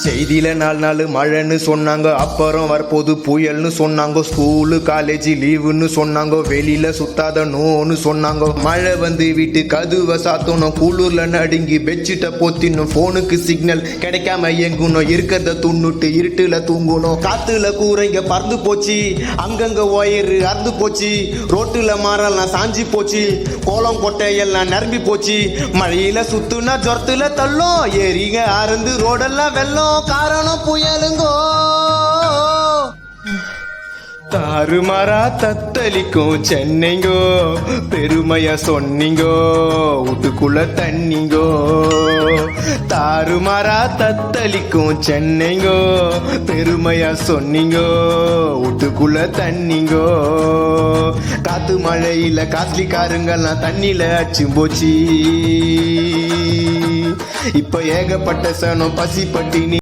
செய்தியில 4 நாள் மழைன்னு சொன்னாங்க, அப்புறம் வரப்போது புயல்னு சொன்னாங்க. ஸ்கூலு காலேஜ் லீவுன்னு சொன்னாங்க, வெளியில சுத்தாத நோன்னு சொன்னாங்க. மழை வந்து வீட்டு கதுவை சாத்தணும், குளூர்ல நடுங்கி பெட்ஷீட்டை போத்தினும், போனுக்கு சிக்னல் கிடைக்காம எங்கணும், இருக்கிறத துண்ணுட்டு இருட்டுல தூங்கணும். காத்துல கூரைங்க பறந்து போச்சு, அங்கங்க ஒயரு அறுந்து போச்சு, ரோட்டுல மரம்லாம் சாஞ்சி போச்சு, கோலம் கொட்டை எல்லாம் நிரம்பி போச்சு. மழையில சுத்துனா ஜொரத்துல தள்ளும், ஏரிங்க அறந்து ரோடெல்லாம் வெள்ளம், காரணம் புயலுங்கோ. தாறுமாறா தத்தளிக்கும் சென்னைங்கோ, பெருமையா சொன்னீங்கோ, வீட்டுக்குள்ள தண்ணிங்கோ. தாறுமாறா தத்தளிக்கும் சென்னைங்கோ, பெருமையா சொன்னீங்கோ, வீட்டுக்குள்ள தண்ணிங்கோ. காத்து மழையில காஸ்ட்லி காருங்கெல்லாம் தண்ணியில அச்சும் போச்சு. இப்ப ஏகப்பட்ட சனம் பசி பட்டினி